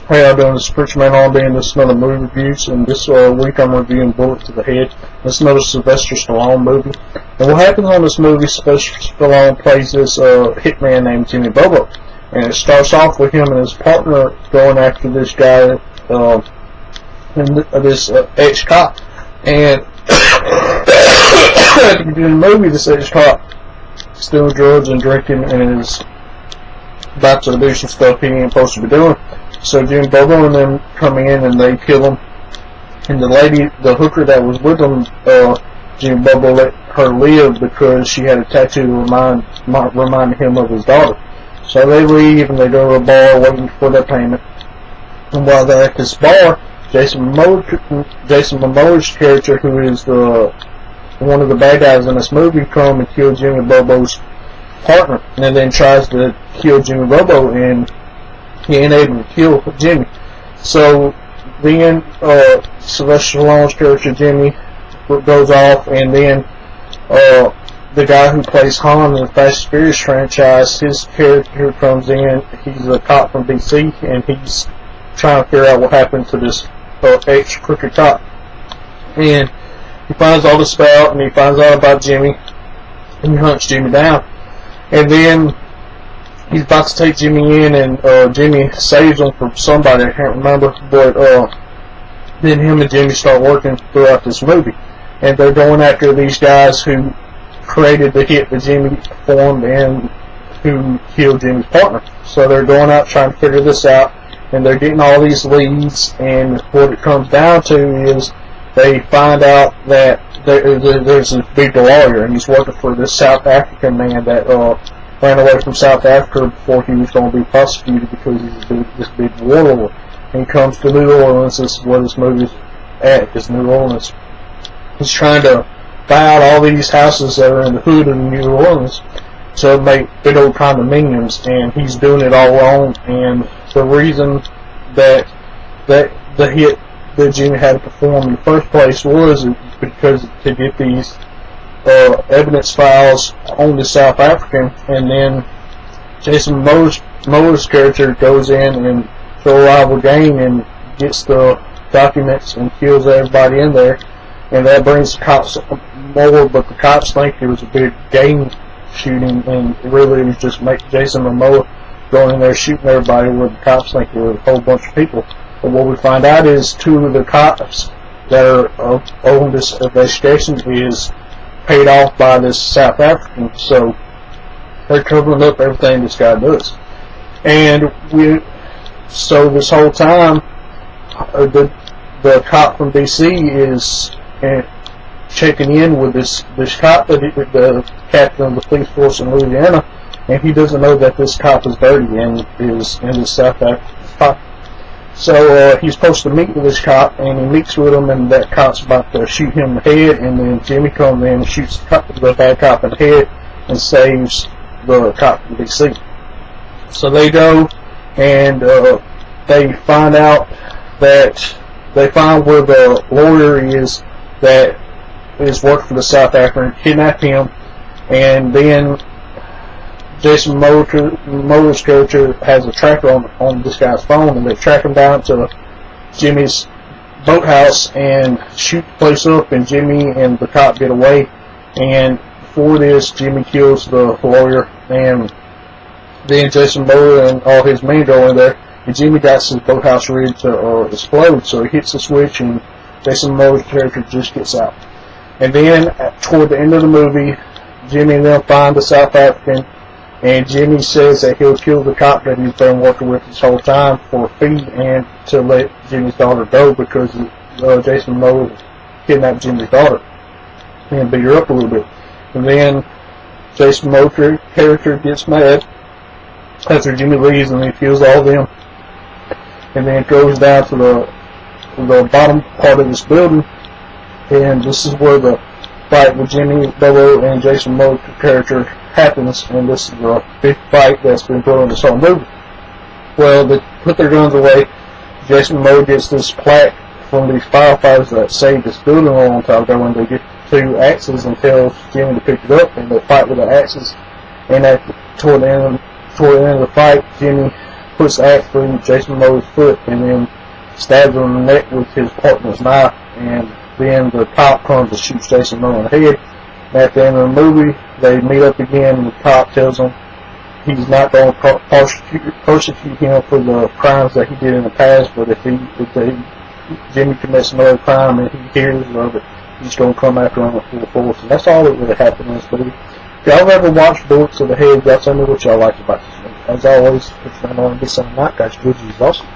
Hey, how you doing? This is Preacher Man on being this is another movie reviews, and this week I'm reviewing Bullet to the Head. This is another Sylvester Stallone movie. And what happens on this movie, Sylvester Stallone plays this hitman named Jimmy Bobo. And it starts off with him and his partner going after this guy, this ex-cop. And at the beginning of the movie, this ex-cop is doing drugs and drinking and is about to do some stuff he ain't supposed to be doing. So Jimmy Bobo and them come in and they kill him. And the lady, the hooker that was with him, Jimmy Bobo let her live because she had a tattoo reminding him of his daughter. So they leave and they go to a bar waiting for their payment. And while they're at this bar, Jason Momoa's character, who is one of the bad guys in this movie, come and kill Jimmy Bobo's partner, and then tries to kill Jimmy Bobo, and he ain't able to kill Jimmy. So then Sylvester Stallone's character Jimmy goes off, and then the guy who plays Han in the Fast and Furious franchise, his character comes in. He's a cop from DC, and he's trying to figure out what happened to this ex-crooked cop. And he finds all this out, and he finds out about Jimmy, and he hunts Jimmy down. And then he's about to take Jimmy in, and Jimmy saves him from somebody, I can't remember, but then him and Jimmy start working throughout this movie. And they're going after these guys who created the hit that Jimmy performed and who killed Jimmy's partner. So they're going out trying to figure this out, and they're getting all these leads, and what it comes down to is they find out that there's a big lawyer, and he's working for this South African man that ran away from South Africa before he was going to be prosecuted because he's this big warlord. And he comes to New Orleans. This is where this movie's at, is New Orleans. He's trying to buy out all these houses that are in the hood of New Orleans to make big old condominiums, and he's doing it all wrong. And the reason that the hit that Jimmy had to perform in the first place was because to get these evidence files on the South African, and then Jason Momoa's character goes in and throws a rival gang and gets the documents and kills everybody in there, and that brings the cops more, but the cops think it was a big gang shooting, and really it was just Jason Momoa going in there shooting everybody, where the cops think it was a whole bunch of people. But what we find out is two of the cops that are on this investigation is paid off by this South African, so they're covering up everything this guy does. And so this whole time, the cop from DC is checking in with this cop, the captain of the police force in Louisiana, and he doesn't know that this cop is dirty and is in the South African cop. So he's supposed to meet with this cop, and he meets with him, and that cop's about to shoot him in the head, and then Jimmy comes in and shoots the bad cop in the head and saves the cop from DC. So they go and they find out that they find where the lawyer is that is working for the South African, kidnap him, and then Jason Momoa's character has a tracker on this guy's phone, and they track him down to Jimmy's boathouse and shoot the place up, and Jimmy and the cop get away. And before this, Jimmy kills the lawyer, and then Jason Momoa and all his men go in there, and Jimmy got his boathouse ready to explode, so he hits the switch, and Jason Momoa's character just gets out. And then toward the end of the movie, Jimmy and them find the South African, and Jimmy says that he'll kill the cop that he's been working with this whole time for a fee and to let Jimmy's daughter go, because Jason Momoa kidnapped Jimmy's daughter and beat her up a little bit. And then Jason Momoa's character gets mad after Jimmy leaves, and he kills all of them, and then goes down to the bottom part of this building, and this is where the fight with Jimmy Bobo and Jason Momoa's character happens, and this is a big fight that's been going this whole movie. Well, they put their guns away. Jason Momoa gets this plaque from these firefighters that saved this building a long time ago, and they get two axes and tells Jimmy to pick it up, and they fight with the axes. And toward the end of the fight, Jimmy puts the axe through Jason Momoa's foot and then stabs him in the neck with his partner's knife, and then the cop comes and shoots Jason Momoa in the head. And at the end of the movie, they meet up again, and the cop tells him he's not going to persecute him for the crimes that he did in the past, but if Jimmy commits another crime and he hears of it, he's going to come after him with full force. And that's all that really happened in this movie. If y'all ever watched Bullets to the Head, y'all tell me what y'all liked about this movie. As always, it's been on this night, guys. Good, awesome.